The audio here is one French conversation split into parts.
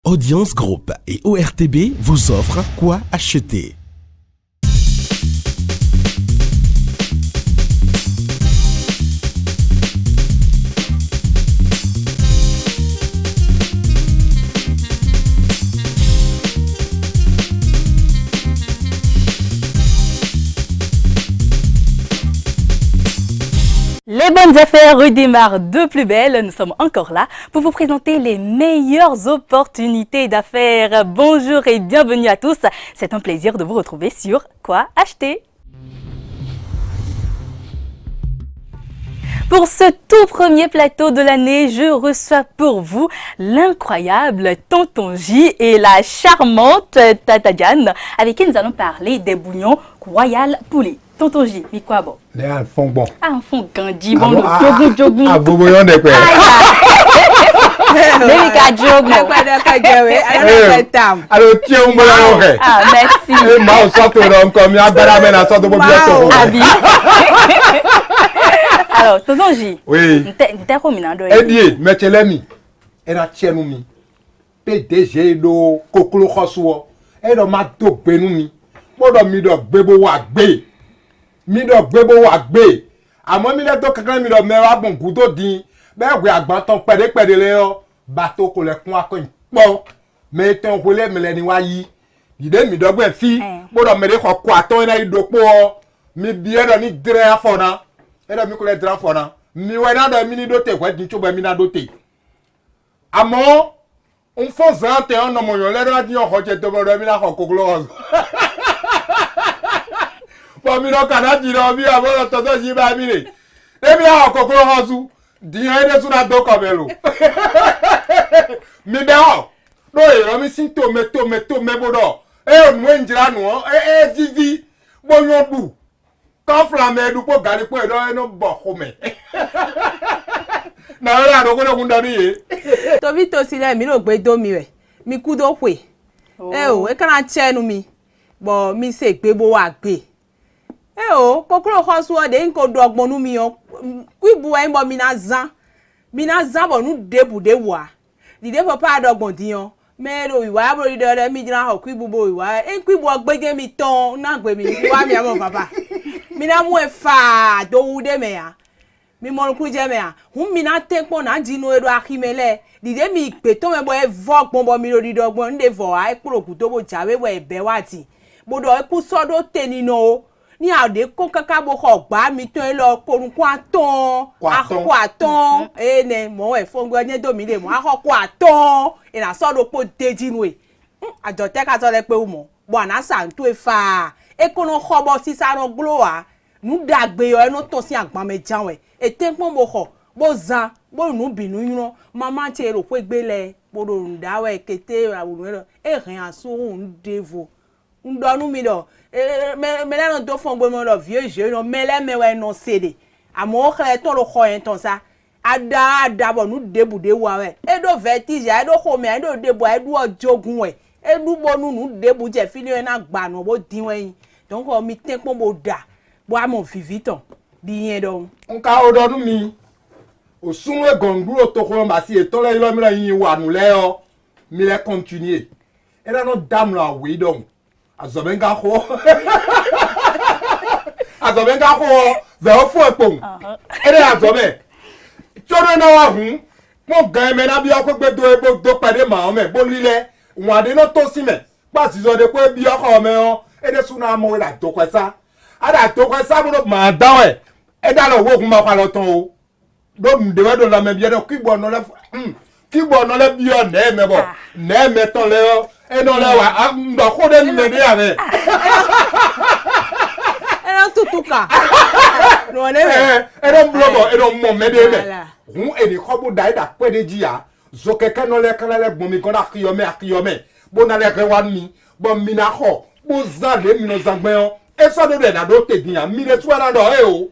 Audience Group et ORTB vous offrent Quoi acheter. Les bonnes affaires redémarrent de plus belle. Nous sommes encore là pour vous présenter les meilleures opportunités d'affaires. Bonjour et bienvenue à tous. C'est un plaisir de vous retrouver sur Quoi acheter. Pour ce tout premier plateau de l'année, je reçois pour vous l'incroyable Tonton J et la charmante Tata Diane, avec qui nous allons parler des bouillons Royal Poulet. Tonton J, mais quoi bon? Un fond bon. Un fond gandhi, bon, le jogu. Ah, vous voyez, on est quoi? Mais il y a jogu. Alors, tiens, on me l'a. Ah, merci. Et moi, on sort de comme il y a balamé la sorte de bientôt. Alors, Tonton J. Oui. T'es combien d'heures? Eddie, mais tu l'as mis. Elle a tiens nous mis. PDG do kokolo khosuo. Elle a ma do benu mi. Mo do mi do bebo wa gbe. Mi do gbebo wa gbe àmọ́ mi le to kankan mi do me wa bon gudo din be gbe agban ton pede le o bateau ko le kun akoyin po me ton ko le mele ni wa yi ide mi do gbe fi mo do me de ko aton na idopo mi bi e do ni dre afona e do mi ko le dre afona mi we na do mi ni do te ko din cho be mi na do te àmọ́ on fo zante on no mo yo le do di o ko je to bo do mi na ko koklo mi no kana jiro bi abo toto ji ba mi re ebi a kokoro hozu di ede suna do kabelo mi be o no e ro mi sin to me bodo e onu enjira nu zizi bo yon bu kan flame du po gari po edo eno bo kome na ra do ko kun dari e to vi to sile mi ro gbe do mi re mi ku do pe e kana chenu mi bo mi se gbe bo wa gbe kokoro khosuo de nko do ogbonu mi o kwibu e mo mi na zan bo nu debu de wa di de papa adogbon diyan mero iwa bo ri de mi jira ho kwibu bo iwa kwibu ogbeje mi ton na gbe mi wa mi amo baba mi na mu e fa do wu de me ya mi mo ku je me ya hun mi na tenpo na jinu ero akimele di de mi pe to me bo e vogbon bo mi ri dogbon nde vo ai kuro ku to bo jawe we ebe wati bodo e ku sodo tenino o ni ade ko kaka bo ko gba mi ton lo korun ko aton ne mo e fo ngbo yen do mi le mo akoko aton e na so do po dejinu e ajo te ka so le pe o mo bo na san to e fa e kono kho bo si sa ro glo wa nu dagbe yo enu to si agban me jan e te pon mo kho bo zan bo nu binu yun mama che ro pe gbele bo ro nda we kete awurun e rin aso un devo ndonu mi do me la no do fon gbo mo lo vieux je no me le me we no cede amo khle ton lo kho en ton sa ada bo nu debude wa we e do vertige e do kho me e do debu e do ojogun we e du bo nu debu je fili e na gba no bo din we donc o mi ten pon bo da bo amo viviton bi yen do nka odonu mi osunwe gonguro to ko ma si e to le lo mi ra yin wa nu le o mi le continuer e la no dam la we don azobenga ho ve o fu epon ere azobe choro na wa hun mo gan me na bi o pe do pade ma o me bo lile won ade no to si me pa si so de pe bi oko me o ede suna mo we da to kwesa ada to kwesa bo ma dan e da lo wo kun ma pa lo ton o do m de we do la me bi do kibo no le bi o na me bo na me ton le o e no le wa ndo ko de me de ave era tutuka no le era blobo era mo me de me hun e ni ko bu dai da pe de ji ya zo keke no le kan le gbon mi kan akiyome bo na le ke wan mi bo mi na ho bo za le mi no zagbe o e so de na do te din ya mi le tu ara do e o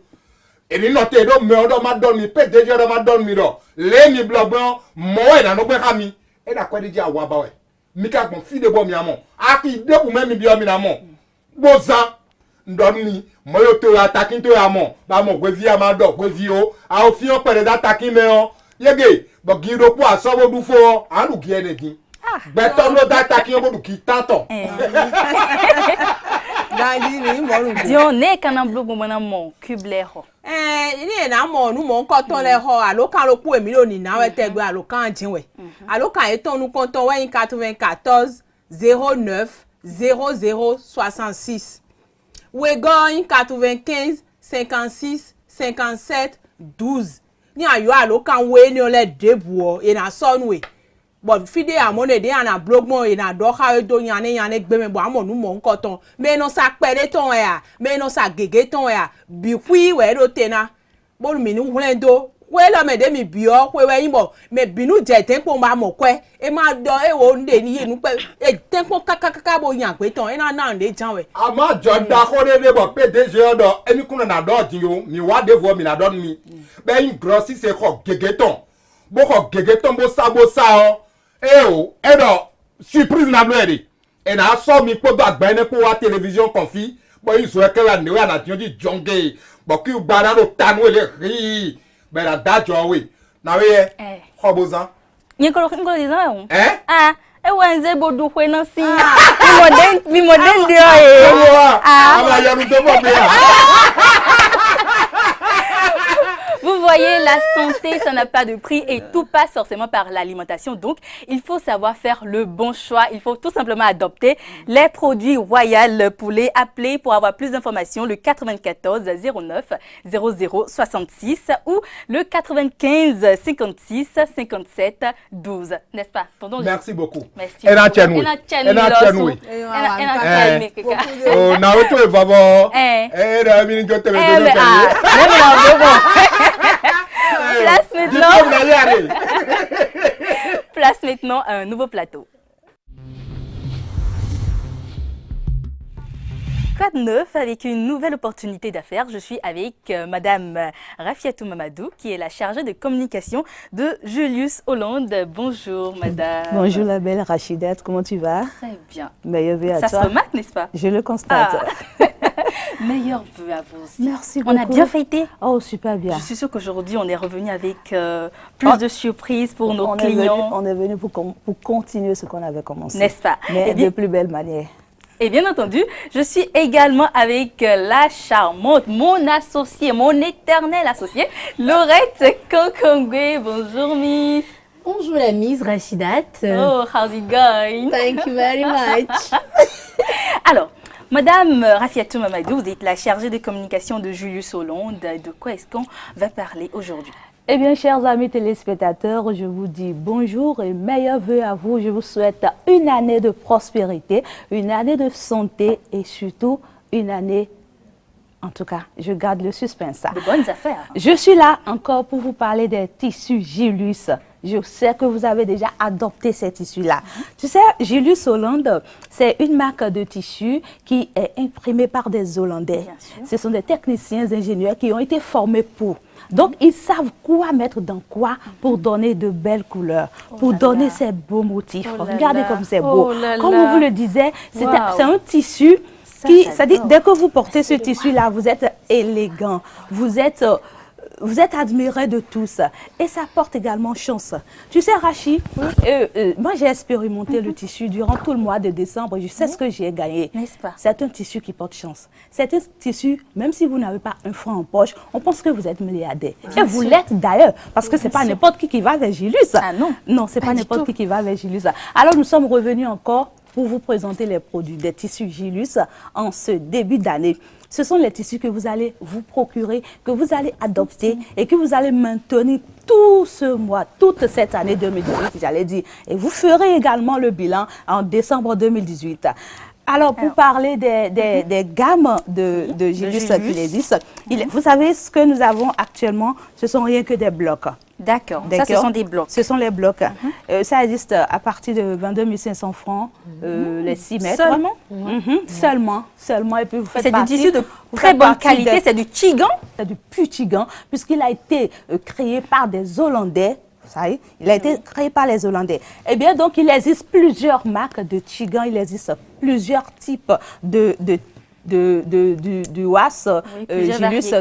e ni no te do me o do ma don mi pe de je do ma don mi do le mi blobo mo e na no gbe ka mi e da pe de ji awa ba we mi ka gbon fi de bo mi amo aki debu me mi bi o mi na mo bo za ndoni mo yo to attacking to amo ba mo gbe vi ama do gbe vi o a o fi o pere da attacking me o yege bo giro po asowo du fo anu gi enedin Beto no data qui est qui t'entend. Dandi ni mo lu. Dion ne kana blog mo na mo cuble ho. Ni na mo nu mo nko ton le ho alo kan lo ku emi lo ni na we tegbe alo kan jinwe. Alo kan e ton nu kon ton we 94 09 00 66. We go 95 56 57 12. Ni ayo alo kan we ni o le debu o e na so nu we. But fide amone de ana blog mo ina do ha do yane gbe me bo amonu mo nko ton me no sa pere ton ya me no sa gege ton ya bi kwi we do tena bolu mi ni hulendo we lo me de mi bi o we we yin bo me binu je tempo ma mo kwe e ma do e wo nde ni yenu pe e tempo kakaka bo yan pe ton e na nde jan we Ama joda ko de bo PDG odo emi kuna na do din yo mi wa de vo mi na do mi be yin grossi se ko gege ton bo ko gege ton bo sa o edo surprise na blere e na so mi po do agba ne po wa television konfi bo iso e kala ni wa na ti di jonge bo ki gba na no tanu ele ri be na dajo we na we hobozan Nyekolo dizan yo. Ah E wenze bodu kwe nan si. Mi moden de e. ama ya mi to bo be Vous voyez, la santé, ça n'a pas de prix et tout passe forcément par l'alimentation. Donc, il faut savoir faire le bon choix. Il faut tout simplement adopter les produits Royal Poulet. Appelez pour avoir plus d'informations le 94 09 00 66 ou le 95 56 57 12. N'est-ce pas? Merci beaucoup. Merci. Ena chenui. Oh, na wetu e babo. Da mi njo television. Place maintenant à un nouveau plateau. Quoi de neuf avec une nouvelle opportunité d'affaires? Je suis avec Madame Rafiatou Mamadou, qui est la chargée de communication de Julius Hollande. Bonjour Madame. Bonjour la belle Rachidette, comment tu vas? Très bien. Meilleur vœu à toi. Ça se remarque, n'est-ce pas? Je le constate. Meilleur vœu à vous aussi. Merci beaucoup. On a bien fêté. Oh, super bien. Je suis sûre qu'aujourd'hui, on est revenu avec plus de surprises pour nos clients. On est venu pour continuer ce qu'on avait commencé. N'est-ce pas? Mais de plus belle manière. Et bien entendu, je suis également avec la charmante, mon associée, mon éternelle associée, Laurette Kokongwe. Bonjour Miss. Bonjour la Miss Rachidat. Oh, how's it going? Thank you very much. Alors, Madame Rafiatou Mamadou, vous êtes la chargée de communication de Julius Hollande. De quoi est-ce qu'on va parler aujourd'hui? Eh bien, chers amis téléspectateurs, je vous dis bonjour et meilleurs vœux à vous. Je vous souhaite une année de prospérité, une année de santé et surtout une année, en tout cas, je garde le suspense. De bonnes affaires. Je suis là encore pour vous parler des tissus Julius. Je sais que vous avez déjà adopté ces tissus-là. Tu sais, Julius Hollande, c'est une marque de tissus qui est imprimée par des Hollandais. Ce sont des techniciens, ingénieurs qui ont été formés pour. Donc, ils savent quoi mettre dans quoi pour donner de belles couleurs, pour donner ces beaux motifs. Regardez comme c'est beau. Comme on vous le disait, c'est un tissu qui, c'est-à-dire, dès que vous portez ce tissu-là, vous êtes élégant, vous êtes admiré de tous et ça porte également chance. Tu sais, Rachid, moi j'ai expérimenté le tissu durant tout le mois de décembre. Je sais ce que j'ai gagné. N'est-ce pas? C'est un tissu qui porte chance. C'est un tissu, même si vous n'avez pas un franc en poche, on pense que vous êtes milliardaire. Et vous l'êtes d'ailleurs, parce que c'est pas n'importe qui va vers Julius. Ah non? Non, c'est pas n'importe qui va vers Julius. Alors nous sommes revenus encore pour vous présenter les produits des tissus Julius en ce début d'année. Ce sont les tissus que vous allez vous procurer, que vous allez adopter et que vous allez maintenir tout ce mois, toute cette année 2018, j'allais dire. Et vous ferez également le bilan en décembre 2018. Alors, pour parler des gammes de Julius qui existent, vous savez ce que nous avons actuellement, ce sont rien que des blocs. D'accord, ça ce sont des blocs. Ce sont les blocs. Ça existe à partir de 22 500 francs, les 6 mètres. Seulement? Seulement. Et puis vous faites c'est du tissu de très bonne qualité, c'est du Tigan? C'est du pur Tigan, puisqu'il a été créé par des Hollandais. Ça y est, il a été créé par les Hollandais. Eh bien, donc, il existe plusieurs marques de Tigan, il existe plusieurs types du WAS, Julius,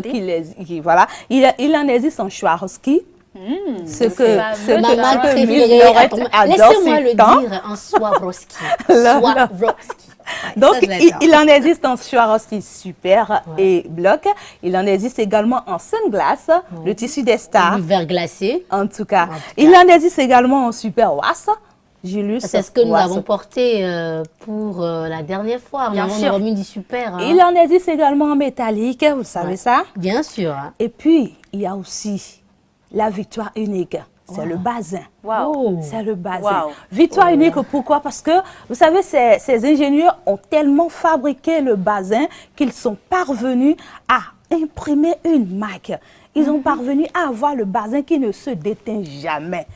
voilà. Il en existe en Swarovski, Ce que Ma marque préférée. Laissez-moi le dire en Swarovski. Swarovski. Ouais, Donc, ça, je l'adore. il en existe en Swarovski super et bloc. Il en existe également en sunglass, le tissu des stars, Du verre glacé. en tout cas. Il en existe également en super was. Julius. C'est ce que nous was. avons porté pour la dernière fois. Bien Nous sûr. avons mis du super. Hein. Il en existe également en métallique, vous savez ça. Bien sûr. Hein. Et puis, il y a aussi la victoire unique. C'est le bazin. Waouh. C'est le bazin. Wow. Victoire unique, pourquoi? Parce que, vous savez, ces ingénieurs ont tellement fabriqué le bazin qu'ils sont parvenus à imprimer une marque. Ils ont parvenu à avoir le bazin qui ne se déteint jamais.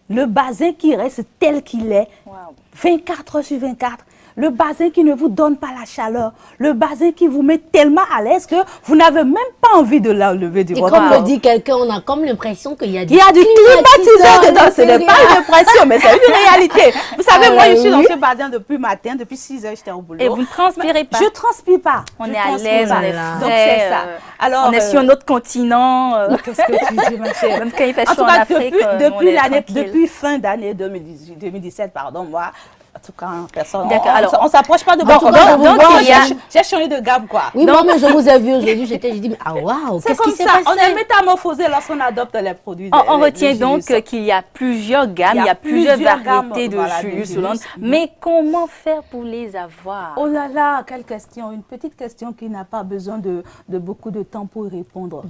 Le bazin qui reste tel qu'il est, Wow. 24 heures sur 24. Le bazin qui ne vous donne pas la chaleur. Le bazin qui vous met tellement à l'aise que vous n'avez même pas envie de l'enlever du Et votre comme corps. le dit quelqu'un, on a comme l'impression qu'il y a Il y a du climatiseur dedans, ce n'est pas une impression, mais c'est une réalité. Vous savez, moi, je suis dans ce bazin depuis matin, depuis 6 heures, j'étais au boulot. Et vous ne transpirez pas. Je transpire pas. On Je est à transpire l'aise, pas. on est Donc, frais. c'est ça. Alors, on est sur un autre continent. qu'est-ce que tu dis, ma chère? Même quand il fait En chaud tout en cas, Afrique, on depuis, est tranquille. depuis fin d'année 2017, pardon, moi, en tout cas, personne. D'accord, alors, On s'approche pas de donc, votre donc, il y a- J'ai changé de gamme, quoi. Oui, moi, mais je vous ai vu aujourd'hui, j'ai dit, mais, ah waouh, C'est qu'est-ce qui comme s'est ça, passé? on est métamorphosé lorsqu'on adopte les produits. On les retient Julius. donc qu'il y a plusieurs gammes, il y a plusieurs variétés de voilà, Julius Julius. Holland. Mais comment faire pour les avoir? Oh là là, quelle question. Une petite question qui n'a pas besoin de beaucoup de temps pour y répondre.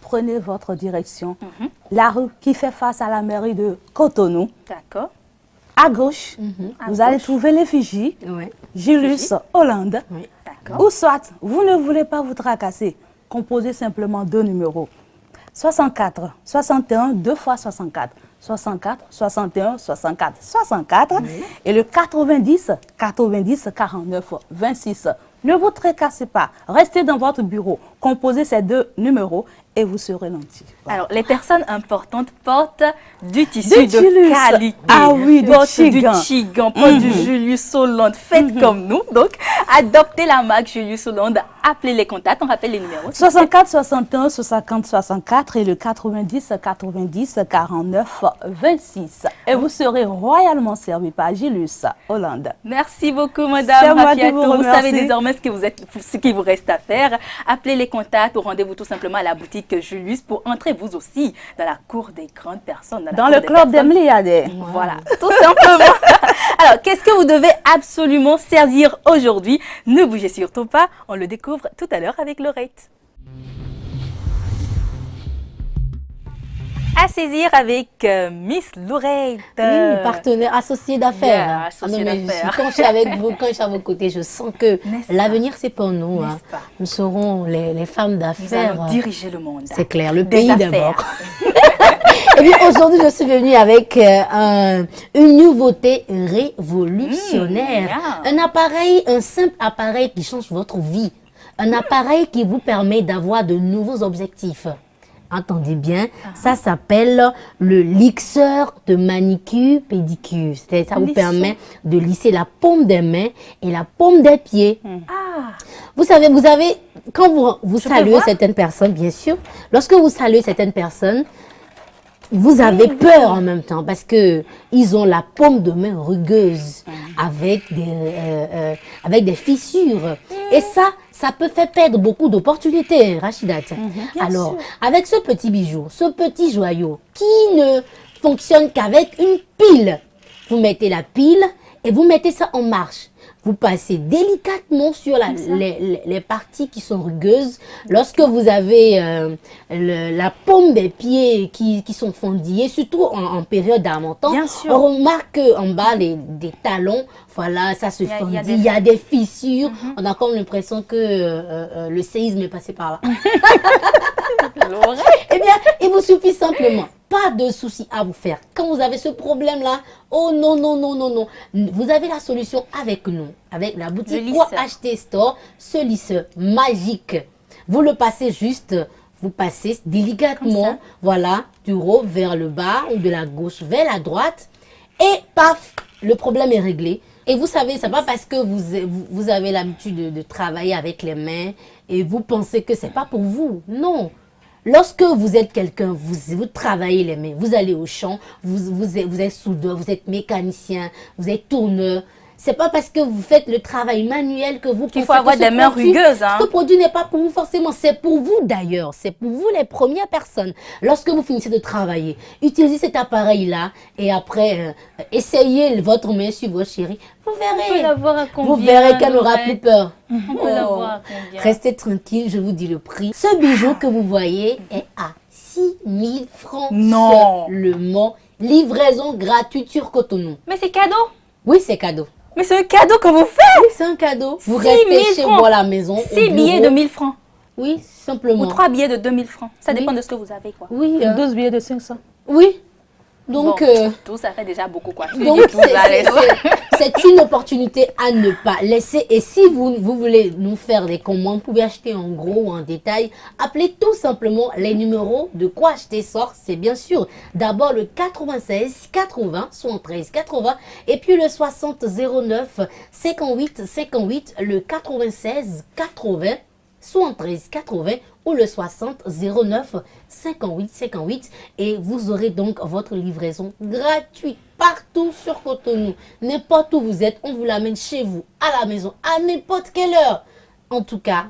Prenez votre direction. La rue qui fait face à la mairie de Cotonou. D'accord. À gauche, vous allez trouver l'effigie Ouais. Julius Holland. D'accord. Ou soit, vous ne voulez pas vous tracasser. Composez simplement 2 numéros. 64, 61, 2 fois 64. 64, 61, 64, 64. Et le 90, 90, 49, 26. Ne vous tracassez pas. Restez dans votre bureau. Composez ces 2 numéros et vous serez lentille. Voilà. Alors, les personnes importantes portent du tissu de Julius. qualité. Ah oui, du portent Chigan. du Chigan, portent du Julius Holland. Faites comme nous. Donc, adoptez la marque Julius Holland. Appelez les contacts. On rappelle les numéros. 64 61 60 64 et le 90 90 49 26. Et vous serez royalement servi par Julius Holland. Merci beaucoup, C'est Madame moi qui Rafiatou. vous Vous savez remercie. désormais ce qu'il vous reste à faire. Appelez les contacts ou rendez-vous tout simplement à la boutique Julius pour entrer vous aussi dans la cour des grandes personnes. la Dans cour le des club des personnes. milliardaires. Voilà, tout simplement. Alors, qu'est-ce que vous devez absolument saisir aujourd'hui? Ne bougez surtout pas, on le découvre tout à l'heure avec Laurette. À saisir avec Miss Laurette. Oui, partenaire, associé d'affaires. Yeah, hein. associé mais d'affaires. quand je suis avec vous, quand je suis à vos côtés, je sens que N'est-ce l'avenir, c'est pour nous. Hein. pas? Nous serons les femmes Nous d'affaires. allons diriger le monde. C'est clair, le Des pays affaires. d'abord. Et bien aujourd'hui, je suis venue avec une nouveauté révolutionnaire. yeah. Un appareil, un simple appareil qui change votre vie. Un appareil qui vous permet d'avoir de nouveaux objectifs. Entendez bien, ça s'appelle le lisseur de manicure pédicure. Ça vous Lisseur. permet de lisser la paume des mains et la paume des pieds. Ah, Vous savez, quand vous saluez voir? certaines personnes, bien sûr, lorsque vous saluez certaines personnes, vous avez peur en même temps parce que ils ont la paume de main rugueuse avec des fissures. Et ça peut faire perdre beaucoup d'opportunités, Rachidat. Alors, avec ce petit bijou, ce petit joyau qui ne fonctionne qu'avec une pile, vous mettez la pile et vous mettez ça en marche. Vous passez délicatement sur les parties qui sont rugueuses. Lorsque vous avez la paume des pieds qui sont fendillés, surtout en période d'amentant, Bien sûr. on remarque qu'en bas des talons, voilà, ça se y a fendit, des- il y a des fissures. On a comme l'impression que le séisme est passé par là. Laurette. Eh bien, il vous suffit simplement, pas de souci à vous faire. Quand vous avez ce problème-là, oh non, non, non, non, non. Vous avez la solution avec nous, avec la Le boutique lisseur. Quoi Acheter Store, ce lisseur magique. Vous le passez juste, vous passez Comme délicatement, ça. voilà, du haut vers le bas ou de la gauche vers la droite. Et paf, le problème est réglé. Et vous savez, c'est pas parce que vous avez l'habitude de travailler avec les mains et vous pensez que c'est pas pour vous. Non. Lorsque vous êtes quelqu'un, vous travaillez les mains, vous allez au champ, vous êtes soudeur, vous êtes mécanicien, vous êtes tourneur. C'est pas parce que vous faites le travail manuel que vous qu'il faut avoir des mains rugueuses. Ce produit n'est pas pour vous forcément, c'est pour vous d'ailleurs. C'est pour vous les premières personnes. Lorsque vous finissez de travailler, utilisez cet appareil-là et après, essayez votre main sur votre chérie. Vous verrez. Vous verrez qu'elle n'aura plus peur. On peut l'avoir à combien? Restez tranquille, je vous dis le prix. Ce bijou que vous voyez est à 6 000 francs Non. seulement. Livraison gratuite sur Cotonou. Mais c'est cadeau. Oui, c'est cadeau. Mais c'est un cadeau que vous faites. Oui, c'est un cadeau. Vous 6 000 restez chez francs. vous à la maison. 6 billets de 1000 francs. Oui, simplement. Ou 3 billets de 2000 francs. Ça Oui. dépend de ce que vous avez, quoi. Oui, 12 billets de 500. oui. Donc, Bon, tout ça fait déjà beaucoup, quoi. donc c'est une opportunité à ne pas laisser. Et si vous voulez nous faire des commandes, vous pouvez acheter en gros ou en détail. Appelez tout simplement les numéros de quoi acheter sort. C'est bien sûr d'abord le 96 80 73 80 et puis le 60 09 58 58, le 96 80 73 80 ou le 60 09 58 58 et vous aurez donc votre livraison gratuite partout sur Cotonou. N'importe où vous êtes, on vous l'amène chez vous, à la maison, à n'importe quelle heure. En tout cas,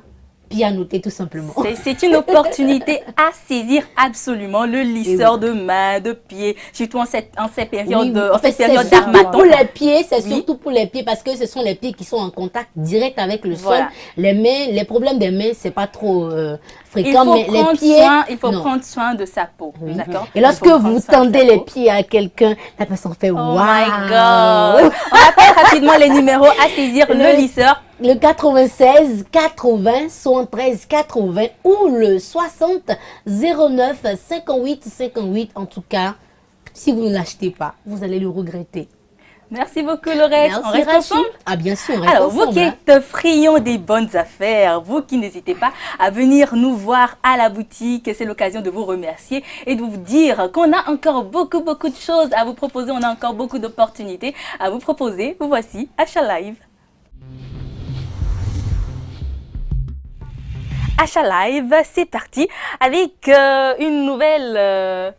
bien noté tout simplement. C'est une opportunité à saisir absolument. Le lisseur de mains, de pieds, surtout en cette période, Oui, en cette c'est période surtout d'armaton. pour les pieds, c'est Oui. surtout pour les pieds parce que ce sont les pieds qui sont en contact direct avec le Voilà. sol. Les mains, les problèmes des mains, c'est pas trop Il fréquent, faut, mais les prendre, pieds, soin, il faut non. prendre soin de sa peau. Oui. D'accord. Et lorsque Il faut prendre vous soin de tendez sa les peau. pieds à quelqu'un, la personne fait Oh waouh. my God. On rappelle rapidement les numéros à saisir. Le lisseur. Le 96 80 73 80 ou le 60 09 58 58. En tout cas, si vous ne l'achetez pas, vous allez le regretter. Merci beaucoup, Laurette. On reste Rachid. ensemble. Ah bien sûr, on reste Alors, vous ensemble, qui hein. êtes friands des bonnes affaires, vous qui n'hésitez pas à venir nous voir à la boutique, c'est l'occasion de vous remercier et de vous dire qu'on a encore beaucoup de choses à vous proposer, on a encore beaucoup d'opportunités à vous proposer. Vous voici, Achat Live. Achat Live, c'est parti avec une nouvelle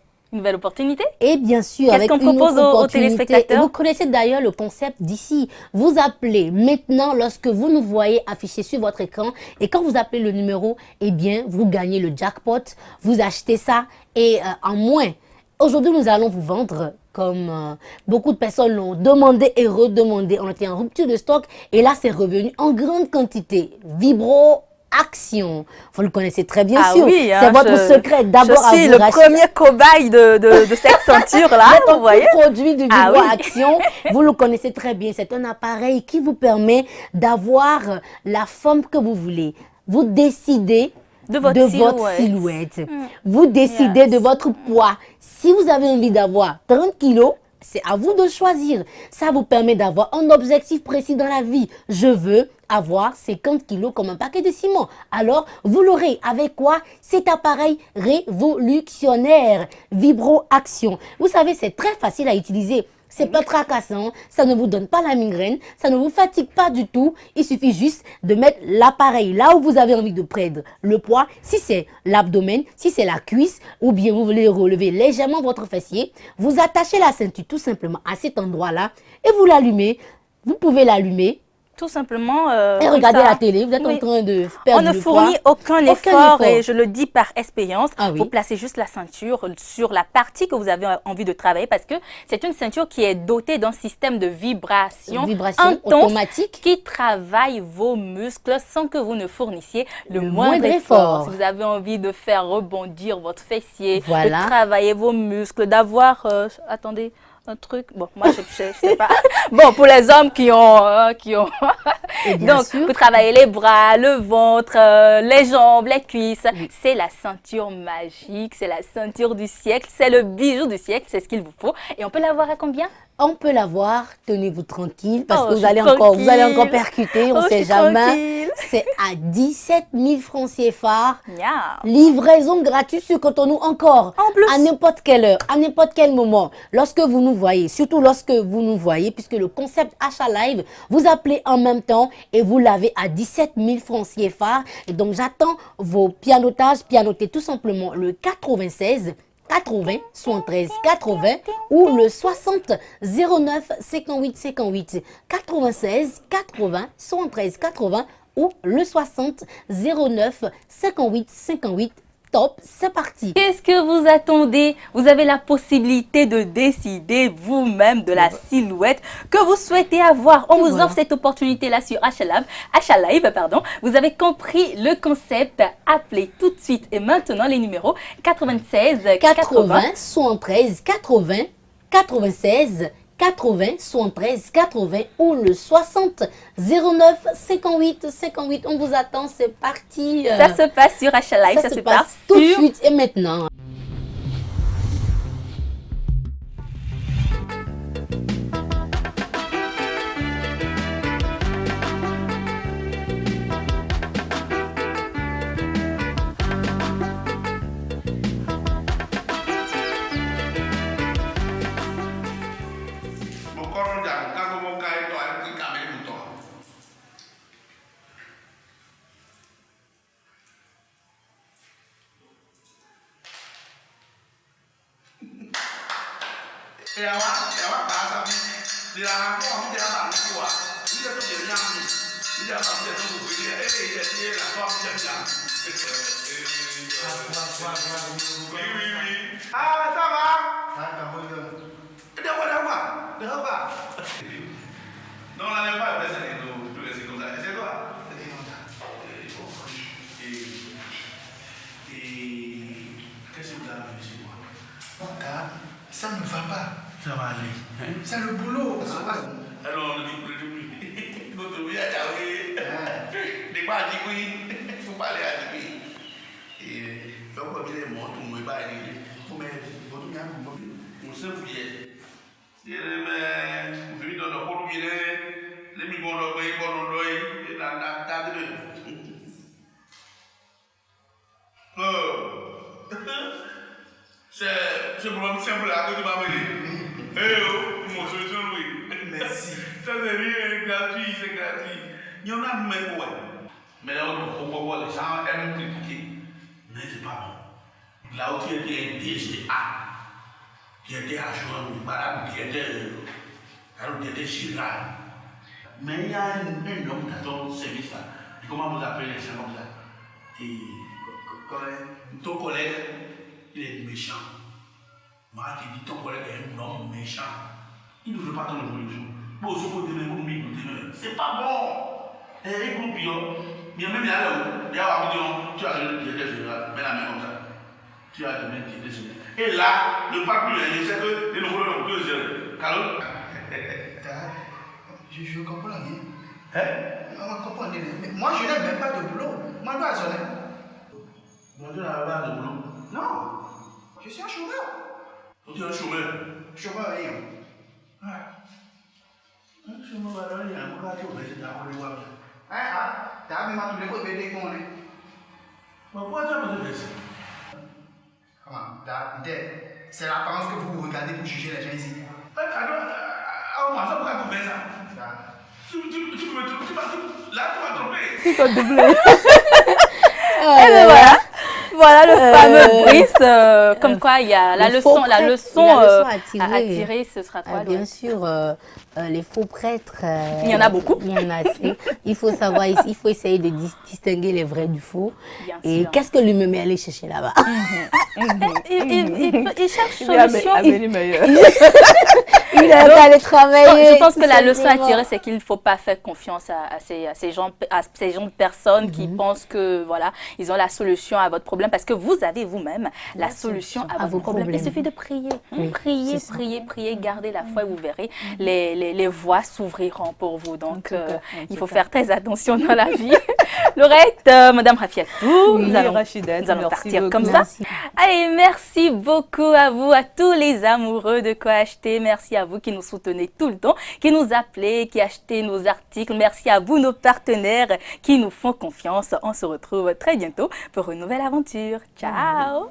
opportunité. Et bien sûr, Qu'est-ce avec qu'on une propose autre aux opportunité. téléspectateurs? Vous connaissez d'ailleurs le concept d'ici. Vous appelez maintenant lorsque vous nous voyez afficher sur votre écran et quand vous appelez le numéro, eh bien, vous gagnez le jackpot. Vous achetez ça et en moins. Aujourd'hui, nous allons vous vendre, comme beaucoup de personnes l'ont demandé et redemandé. On était en rupture de stock et là, c'est revenu en grande quantité. Vibro Action. Vous le connaissez très bien sûr. Oui, C'est votre secret. D'abord, je suis à vous le racheter. premier cobaye de cette ceinture-là, C'est vous voyez. un produit de Ah Vibro oui. Action. Vous le connaissez très bien. C'est un appareil qui vous permet d'avoir la forme que vous voulez. Vous décidez De votre silhouette. Vous décidez de votre poids. Si vous avez envie d'avoir 30 kilos, c'est à vous de choisir. Ça vous permet d'avoir un objectif précis dans la vie. Je veux avoir 50 kilos comme un paquet de ciment. Alors, vous l'aurez avec quoi? Cet appareil révolutionnaire, Vibro Action. Vous savez, c'est très facile à utiliser. C'est pas tracassant, ça ne vous donne pas la migraine, ça ne vous fatigue pas du tout. Il suffit juste de mettre l'appareil là où vous avez envie de prendre le poids. Si c'est l'abdomen, si c'est la cuisse, ou bien vous voulez relever légèrement votre fessier, vous attachez la ceinture tout simplement à cet endroit-là et vous l'allumez. Vous pouvez l'allumer Tout simplement. et comme regarder ça. la télé. Vous êtes Oui. en train de On perdre ne le fournit poids. aucun effort et effort. je le dis par expérience. Ah oui. Vous placez juste la ceinture sur la partie que vous avez envie de travailler parce que c'est une ceinture qui est dotée d'un système de vibration, Vibration intense automatique. qui travaille vos muscles sans que vous ne fournissiez le moindre moindre effort. effort. Si vous avez envie de faire rebondir votre fessier, Voilà. de travailler vos muscles, d'avoir... attendez... Un truc, bon, moi je sais pas. Bon, pour les hommes qui ont. Et bien Donc, sûr. vous travaillez les bras, le ventre, les jambes, les cuisses. C'est la ceinture magique, c'est la ceinture du siècle, c'est le bijou du siècle, c'est ce qu'il vous faut. Et on peut l'avoir à combien? On peut l'avoir, tenez-vous tranquille, parce Oh, que je vous allez suis encore tranquille. percuter, on Oh, ne je sait suis jamais. tranquille. c'est à 17 000 francs CFA. Yeah. Livraison gratuite sur Cotonou encore. En plus. À n'importe quelle heure, à n'importe quel moment. Lorsque vous nous voyez, surtout lorsque vous nous voyez, puisque le concept achat live, vous appelez en même temps et vous l'avez à 17 000 francs CFA. Et donc, j'attends vos pianotages. Pianotez tout simplement le 96 80 73 80 ou le 60 09 58 58 96 80 73 80 ou le 60 09 58 58. Top, c'est parti. Qu'est-ce que vous attendez? Vous avez la possibilité de décider vous-même de la silhouette que vous souhaitez avoir. On vous offre cette opportunité-là sur Achat Live. Vous avez compris le concept. Appelez tout de suite et maintenant les numéros 96 80 73 80 96 80 73 80 ou le 60 09 58 58. On vous attend, c'est parti. Ça se passe sur Achat Live, ça se passe tout de suite et maintenant. Ah, ça va? Non, on n'avait pas fait ça, c'est comme ça. C'est toi? Qu'est-ce que vous avez fait chez moi? Ça ne va pas. Ça va aller. C'est le boulot. Alors, on dit plus. Notre vie a joué. Des fois, à dire oui. Il faut parler à dire oui. Et donc, il est mort, tout le monde va aller. Mais, vous avez on s'est fouillé. Il est dans le pôle, il est. Les migons de l'oeil, et la table de. C'est pour me simple à côté de ma mère. Eh, mon solution, oui. Merci. Ça, c'est rien, gratuit, c'est gratuit. Il y en a même, ouais. Mais là, on peut voir les gens aiment critiquer. Mais c'est pas bon. Là où tu étais un DGA, qui était à Joan, qui était Chirac. Mais il y a un homme dans ton service là. Comment vous appelez les gens comme ça? Et ton collègue, il est méchant. Moi, tu dis ton collègue est un homme méchant. Il ne veut pas ton évolution. Bon, ce qu'on dit, c'est pas bon. Et il coupe, il y a même là, il y a un vidéo, tu as le directeur général, mets la main comme ça. Tu as le même directeur général. Et là, le pape, il sait que les nouveaux ont 2 heures. Carole? Je comprends rien. Hein? On comprend rien. Mais moi, je n'ai même pas de boulot. Moi, je dois sonner. Donc, tu n'as pas de boulot? Non. Je suis un chômeur. Donc, tu es un chômeur? Chômeur, rien. Un chômeur, alors, il y a un gars qui est là. T'as même pas tous les fois bébé qu'on est. Mais pourquoi tu as besoin de ça? Comment? C'est l'apparence que vous regardez pour juger les gens ici. Alors, ça pourquoi tu fais ça? Là, tu vas tromper. Tu vas doubler. Et ben voilà. Voilà le fameux Brice, comme quoi il y a la leçon à tirer, ce sera quoi? Bien sûr, les faux prêtres. Il y en a beaucoup. Il y en a assez. Il faut savoir, il faut essayer de distinguer les vrais du faux. Bien et qu'est-ce que lui me met aller chercher là-bas? Il cherche solution. Il est allé travailler. Je pense que la leçon à tirer, c'est qu'il ne faut pas faire confiance à ces gens de personnes qui pensent que voilà, ils ont la solution à votre problème, parce que vous avez vous-même la solution à votre problème. Il suffit de prier. Prier, gardez la foi et vous verrez, les voies s'ouvriront pour vous. Donc, il faut faire très attention dans la vie. Laurette, Madame Rafiatou, Oui, nous allons Rachida, nous allons merci partir beaucoup. comme ça. Merci. Allez, merci beaucoup à vous, à tous les amoureux de Quoi Acheter. Merci à vous qui nous soutenez tout le temps, qui nous appelez, qui achetez nos articles. Merci à vous, nos partenaires qui nous font confiance. On se retrouve très bientôt pour une nouvelle aventure. Ciao.